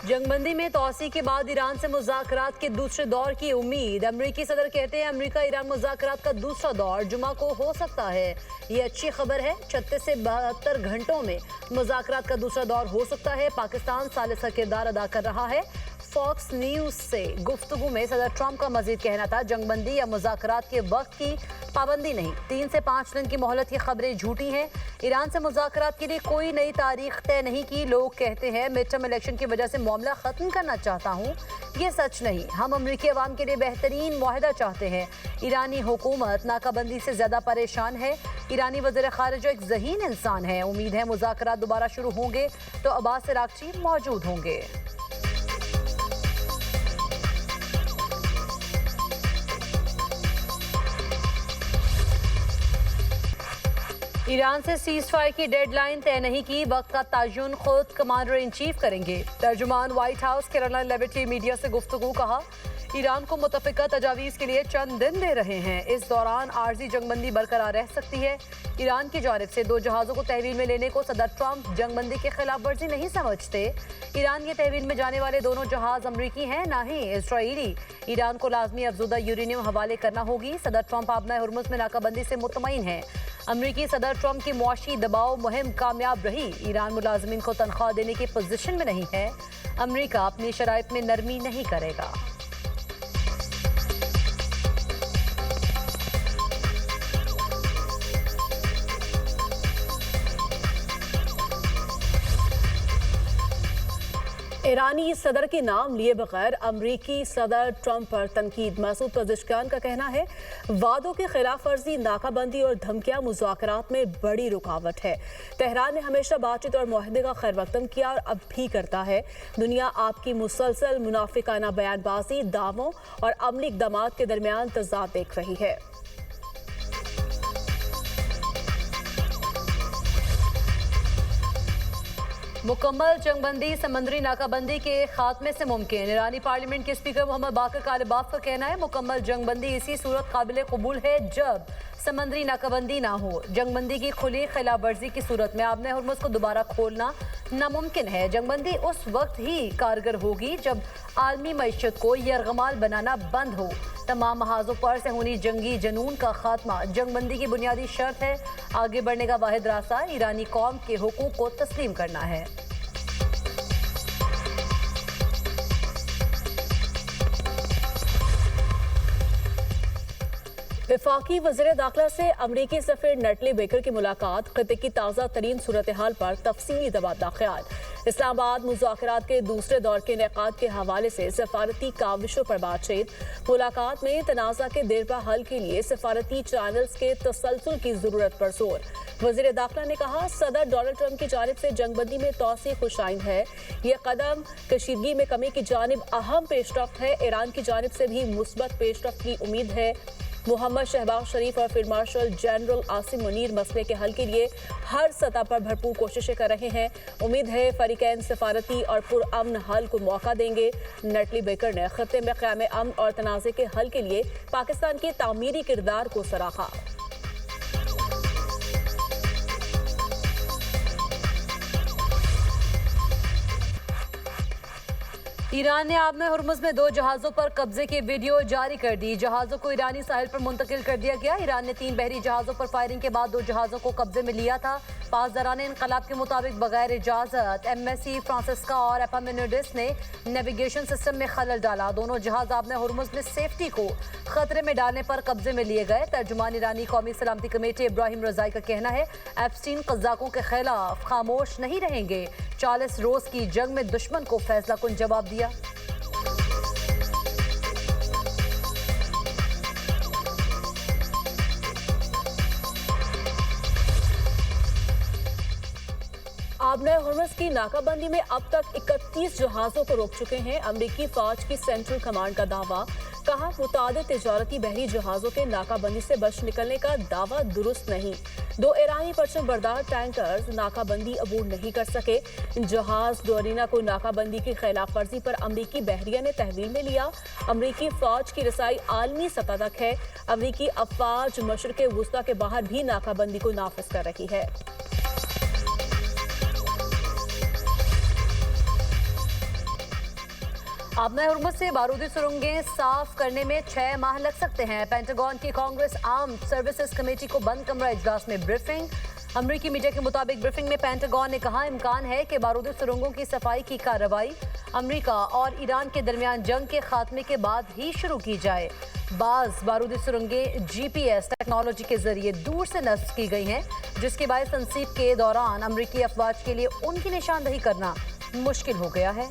जंगबंदी में तोसी के बाद ईरान से मुज़ाकरात के दूसरे दौर की उम्मीद। अमरीकी सदर कहते हैं अमरीका ईरान मुज़ाकरात का दूसरा दौर जुमा को हो सकता है। ये अच्छी खबर है। 36 से 72 घंटों में मुज़ाकरात का दूसरा दौर हो सकता है। पाकिस्तान सालिस का किरदार अदा कर रहा है। फॉक्स न्यूज से गुफ्तगू में सदर ट्रंप का मजीद कहना था जंगबंदी या मुज़ाकरात के वक्त की पाबंदी नहीं, 3 से 5 दिन की मोहलत की खबरें झूठी हैं। ईरान से मुज़ाकरात के लिए कोई नई तारीख तय नहीं की। लोग कहते हैं मिड टर्म इलेक्शन की वजह से मामला ख़त्म करना चाहता हूँ, ये सच नहीं। हम अमरीकी अवाम के लिए बेहतरीन मुआहदा चाहते हैं। ईरानी हुकूमत नाकाबंदी से ज़्यादा परेशान है। ईरानी वज़ीर ख़ारिजा एक ज़हीन इंसान है। उम्मीद है मुज़ाकरात दोबारा शुरू होंगे तो अब्बास अराग़ची मौजूद होंगे। ईरान से सीज फायर की डेडलाइन तय नहीं की। वक्त का तयन खुद कमांडर इन चीफ करेंगे। तर्जुमान White House Caroline Leavitt media से गुफ्तगू कहा ईरान को मुतफ़िका तजावीज़ के लिए चंद दिन दे रहे हैं। इस दौरान आर्जी जंगबंदी बरकरार रह सकती है। ईरान की जानिब से 2 जहाज़ों को तहवील में लेने को सदर ट्रंप जंगबंदी के खिलाफ वर्जी नहीं समझते। ईरान के तहवील में जाने वाले दोनों जहाज़ अमरीकी हैं, ना ही इसराइली। ईरान को लाजमी अफजुदा यूरेनियम हवाले करना होगी। सदर ट्रंप आबना हुर्मुज़ में नाकाबंदी से मुतमईन हैं। अमरीकी सदर ट्रंप की मुआशी दबाव मुहिम कामयाब रही। ईरान मुलाजमीन को तनख्वाह देने की पोजीशन में नहीं है। अमरीका अपनी शराइत में नरमी नहीं करेगा। ईरानी सदर के नाम लिए बगैर अमरीकी सदर ट्रंप पर तनकीद। मसूद पज़ेश्कियान का कहना है वादों की खिलाफ वर्जी, नाकाबंदी और धमकियां मुज़ाकरात में बड़ी रुकावट है। तेहरान ने हमेशा बातचीत और मुआहदे का खैरमकदम किया और अब भी करता है। दुनिया आपकी मुसलसल मुनाफिकाना बयानबाजी, दावों और अमली इक़दाम के दरमियान तज़ाद देख रही है। मुकम्मल जंगबंदी समंदरी नाकाबंदी के खात्मे से मुमकिन। ईरानी पार्लियामेंट के स्पीकर मोहम्मद बाकर कालिबाफ का कहना है मुकम्मल जंगबंदी इसी सूरत काबिल कबूल है जब समंदरी नाकाबंदी ना हो। जंगबंदी की खुली खिलाफ वर्जी की सूरत में आबना हुर्मुज़ को दोबारा खोलना नामुमकिन है। जंगबंदी उस वक्त ही कारगर होगी जब आलमी मईशत को यरगमाल बनाना बंद हो। तमाम महाजों पर सहूनी जंगी जनून का खात्मा जंगबंदी की बुनियादी शर्त है। आगे बढ़ने का वाहिद रास्ता ईरानी कौम के हुकूक को तस्लीम करना है। वफाकी वज़ीर दाखिला से अमरीकी सफ़ीर नटली बेकर की मुलाकात, खित्ते की ताज़ा तरीन सूरत हाल पर तफसीली तबादला ख्याल। इस्लामाबाद मुज़ाकरात के दूसरे दौर के इनेकाद के हवाले से सफारती काविशों पर बातचीत। मुलाकात में तनाज़ा के देरपा हल के लिए सफारती चैनल्स के तसलसल की ज़रूरत पर जोर। वज़ीर दाखिला ने कहा सदर डोनाल्ड ट्रंप की जानिब से जंगबंदी में तौसी खुशाइंद है। यह कदम कशीदगी में कमी की जानिब अहम पेशरफ्त है। ईरान की जानिब से भी मुस्बत पेशरफ्त की उम्मीद है। मोहम्मद शहबाज शरीफ और field marshal general Asim Munir मसले के हल के लिए हर सतह पर भरपूर कोशिशें कर रहे हैं। उम्मीद है फरीकैन सफारती और पुरअमन हल को मौका देंगे। नटली बेकर ने खत्ते में क़याम अमन और तनाज़े के हल के लिए पाकिस्तान के तामीरी किरदार को सराहा। ईरान ने आबना हुर्मुज़ में 2 जहाज़ों पर कब्जे की वीडियो जारी कर दी। जहाज़ों को ईरानी साहिल पर मुंतकिल कर दिया गया। ईरान ने 3 बहरी जहाज़ों पर फायरिंग के बाद 2 जहाज़ों को कब्जे में लिया था। पासदारान इनकलाब के मुताबिक बगैर इजाज़त MSC फ्रांसिस्का और एपामिनोडिस ने नेविगेशन सिस्टम में खलल डाला। दोनों जहाज़ आबना हुर्मुज़ में सेफ्टी को खतरे में डालने पर कब्जे में लिए गए। तर्जुमान ईरानी कौमी सलामती कमेटी इब्राहिम रज़ाई का कहना है एप्स्टीन कज़ाकों के खिलाफ खामोश नहीं रहेंगे। 40 रोज़ की जंग में दुश्मन को फैसला कुन जवाब दिया। आबना हुर्मुज़ की नाकाबंदी में अब तक 31 जहाज़ों को रोक चुके हैं। अमरीकी फौज की सेंट्रल कमांड का दावा। कहा मुतादिद तिजारती बहरी जहाज़ों के नाकाबंदी से बच निकलने का दावा दुरुस्त नहीं। 2 ईरानी परचम बरदार टैंकर्स नाकाबंदी अबूर नहीं कर सके। जहाज डोरिना को नाकाबंदी की खिलाफ वर्जी पर अमरीकी बहरिया ने तहवील में लिया। अमरीकी फौज की रसाई आलमी सतह तक है। अमरीकी अफवाज मशरिक़ वुस्ता के बाहर भी नाकाबंदी को नाफिज कर रही है। आबना हुर्मुज से बारूदी सुरंगें साफ करने में 6 माह लग सकते हैं। पेंटागन की कांग्रेस आर्म्ड सर्विसेज कमेटी को बंद कमरा इजलास में ब्रीफिंग। अमरीकी मीडिया के मुताबिक ब्रीफिंग में पेंटागन ने कहा इम्कान है कि बारूदी सुरंगों की सफाई की कार्रवाई अमरीका और ईरान के दरमियान जंग के खात्मे के बाद ही शुरू की जाए। बाज बारूदी सुरंगें GPS टेक्नोलॉजी के जरिए दूर से नस्ब की गई हैं, जिसके बायस तनसीब के दौरान अमरीकी अफवाज के लिए उनकी निशानदही करना मुश्किल हो गया है।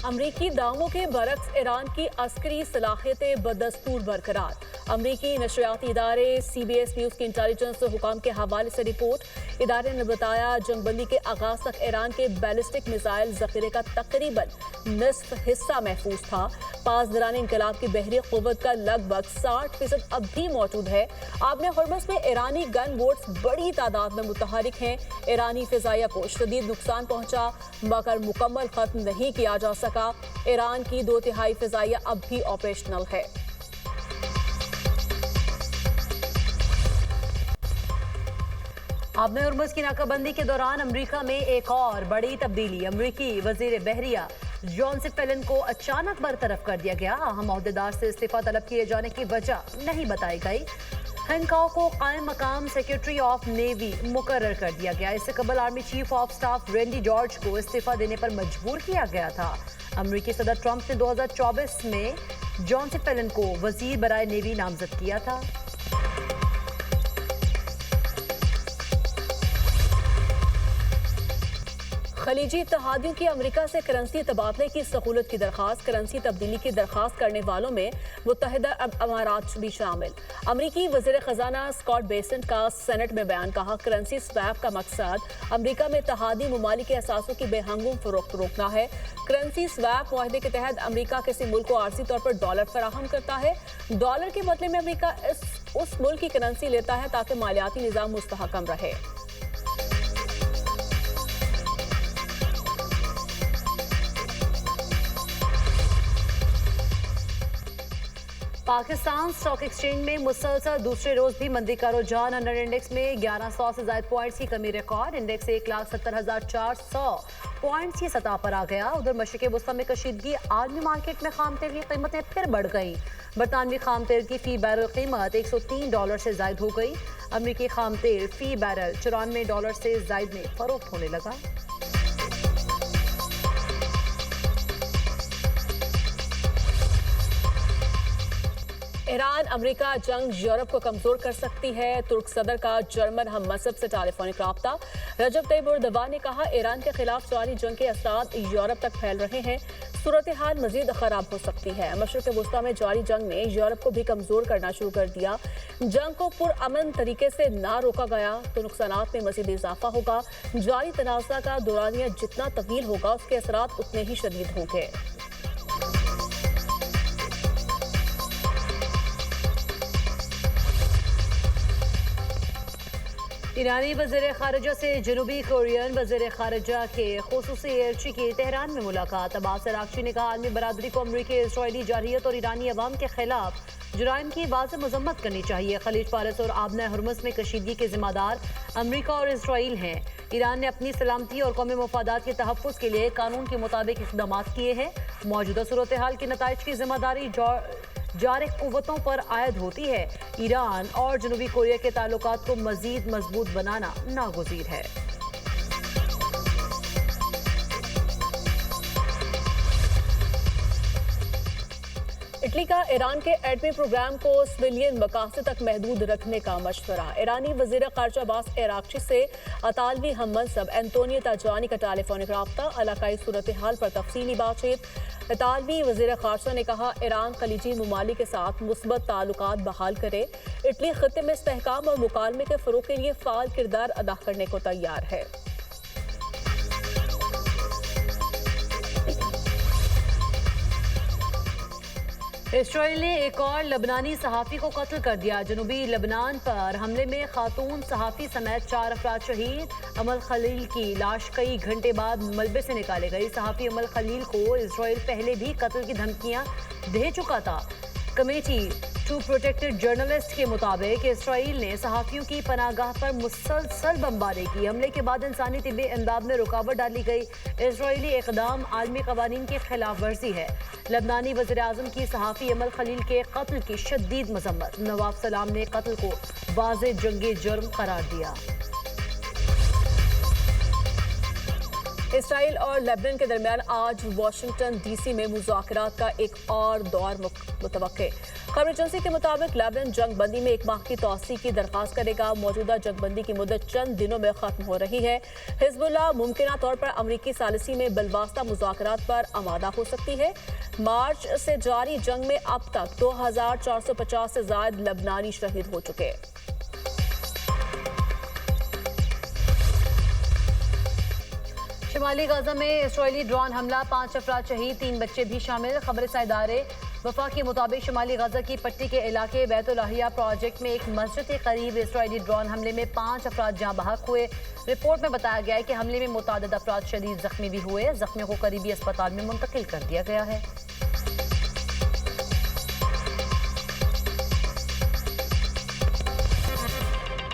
अमरीकी दावों के बरक्स ईरान की अस्करी सलाहियतें बदस्तूर बरकरार। अमरीकी नशरियाती इदारे CBS न्यूज़ की इंटेलिजेंस हुकाम के हवाले से रिपोर्ट। इदारे ने बताया जंगबंदी के आगाज तक ईरान के बैलिस्टिक मिसाइल जखीरे का तकरीबन निस्फ हिस्सा महफूज था। पासदारान इंकलाब की बहरी क़ुव्वत का लगभग 60% अब भी मौजूद है। आबना हुर्मुज में ईरानी गन बोट्स बड़ी तादाद में मुतहरिक हैं। ईरानी फिजाइया को शदीद नुकसान पहुंचा मगर मुकम्मल खत्म नहीं किया जा सका। ईरान की 2/3 फिजाइया अब भी ऑपरेशनल है। आबना हुर्मुज की नाकाबंदी के दौरान अमेरिका में एक और बड़ी तब्दीली। अमेरिकी वजीर बहरिया जॉन फेलन को अचानक बरतरफ कर दिया गया। अहम ओहदेदार से इस्तीफा तलब किए जाने की वजह नहीं बताई गई। हैंकॉक को कायम मकाम सेक्रेटरी ऑफ नेवी मुकर्रर कर दिया गया। इससे कबल army chief of staff रेंडी George को इस्तीफा देने पर मजबूर किया गया था। अमेरिकी सदर ट्रंप ने 2024 में जॉन फेलन को वजीर बराए नेवी नामजद किया था। खलीजी इत्तेहादियों की अमेरिका से करेंसी तबादले की सहूलत की दरख्वास्त। करेंसी तब्दीली की दरख्वास्त करने वालों में मुत्तहिदा अरब अमारात भी शामिल। अमरीकी वज़ीर ख़जाना स्कॉट बेसेंट का सेनेट में बयान। कहा करेंसी स्वैप का मकसद अमरीका में इत्तेहादी ममालिक के असासों की बेहंगुम फरोख्त रोकना है। करेंसी स्वैप मुआहदे के तहत अमरीका किसी मुल्क को आर्जी तौर पर डॉलर फराहम करता है। डॉलर के बदले में अमरीका उस मुल्क की करेंसी लेता है ताकि मालियाती निज़ाम मुस्तहकम रहे। पाकिस्तान स्टॉक एक्सचेंज में मुसलसल दूसरे रोज भी मंदी का रुझान। अंडर इंडेक्स में 1100 से ज्यादा पॉइंट्स की कमी रिकॉर्ड। इंडेक्स 1,70,400 पॉइंट्स की सतह पर आ गया। उधर मशरिक़ वुस्ता में कशीदगी। आलमी मार्केट में खाम तेल की कीमतें फिर बढ़ गई। बरतानवी खाम तेल की फी बैरल कीमत $103 से जायद हो गई। अमरीकी खाम तेल फी बैरल $94 से जायद में फरोख्त होने लगा। ईरान अमेरिका जंग यूरोप को कमजोर कर सकती है। तुर्क सदर का जर्मन हम मसब से टेलीफोनिक राब्ता। रजब तैयब एर्दोगान ने कहा ईरान के खिलाफ जारी जंग के असरात यूरोप तक फैल रहे हैं। सूरत हाल मजीद खराब हो सकती है। मशरिक़ वुस्ता में जारी जंग ने यूरोप को भी कमजोर करना शुरू कर दिया। जंग को पुरअमन तरीके से ना रोका गया तो नुकसानात में मजीद इजाफा होगा। जारी तनाज़ा का दौरानिया जितना तवील होगा उसके असरात उतने ही शदीद होंगे। ईरानी वज़ीर ख़ारिजा से जनूबी कोरियन वज़ीर ख़ारिजा के ख़ुसूसी एयरची की तेहरान में मुलाकात। अब्बास अराग़ची ने कहा आलमी बरादरी को अमरीकी इसराइली जारहियत और ईरानी अवाम के खिलाफ जुराइम की वाज़ेह मज़म्मत करनी चाहिए। खलीज फारस और आबना हुर्मुज में कशीदगी के जिम्मेदार अमरीका और इसराइल हैं। ईरान ने अपनी सलामती और कौमी मफादात के तहफ़्फ़ुज़ के लिए कानून के मुताबिक इक़दाम किए हैं। मौजूदा सूरत हाल के नताइज की जिम्मेदारी जारिक कुव्वतों पर आयद होती है। ईरान और जनूबी कोरिया के ताल्लुकात को मजीद मजबूत बनाना नागुज़ीर है। इटली का ईरान के एटमी प्रोग्राम को सिविलियन मकासद तक महदूद रखने का मशवरा। ईरानी वज़ीर ख़ारिजा अब्बास अराग़ची से अतालवी हम मनसब एंटोनियो ताजानी का टेलीफोनिक राब्ता। इलाकाई सूरत हाल पर तफसीली बातचीत। इतालवी वज़ीर ख़ारिजा ने कहा ईरान खलीजी ममालिक के साथ मुस्बत ताल्लुकात बहाल करे। इटली खत्ते में इस्तेहकाम और मुकालमे के फ़रोग़ के लिए फ़ाल किरदार अदा करने को तैयार है। इसराइल ने एक और लबनानी सहाफ़ी को कत्ल कर दिया। जनूबी लबनान पर हमले में खातून सहाफ़ी समेत 4 अफराद शहीद। अमल खलील की लाश कई घंटे बाद मलबे से निकाले गई। सहाफ़ी अमल खलील को इसराइल पहले भी कत्ल की धमकियां दे चुका था। कमेटी टू प्रोटेक्टेड जर्नलिस्ट के मुताबिक इसराइल ने सहाफ़ियों की पनागाह पर मुसलसल बमबारी की। हमले के बाद इंसानी तिब्बी इमदाद में रुकावट डाली गई। इसराइली इक़दाम आलमी क़वानीन की खिलाफ वर्जी है। लबनानी वज़ीर आज़म की सहाफ़ी अमल खलील के कत्ल की शदीद मज़म्मत। नवाब सलाम ने कत्ल को वाज़े जंगी जुर्म करार दिया। इसराइल और लेबनान के दरमियान आज वाशिंगटन डीसी में मुज़ाकरात का एक और दौर मुतवक्के। खबर एजेंसी के मुताबिक लेबनान जंग बंदी में 1 माह की तौसी की दरख्वास्त करेगा। मौजूदा जंग बंदी की मुद्दत चंद दिनों में खत्म हो रही है। हिजबुल्लाह मुमकिना तौर पर अमरीकी सालिसी में बिलवास्ता मुज़ाकरात पर आमादा हो सकती है। मार्च से जारी जंग में अब तक 2450 से ज्यादा लेबनानी शहीद हो चुके। शिमाली गाजा में इसराइली ड्रोन हमला, 5 अफराद शहीद, 3 बच्चे भी शामिल। खबर इदारे वफा के मुताबिक शिमाली गाजा की पट्टी के इलाके बैतुल-अहिया प्रोजेक्ट में एक मस्जिद के करीब इसराइली ड्रोन हमले में 5 अफराद जाँ बहक हुए। रिपोर्ट में बताया गया है कि हमले में मुतादिद अफराद शदीद जख्मी भी हुए। जख्मियों को करीबी अस्पताल में मुंतकिल कर दिया गया है।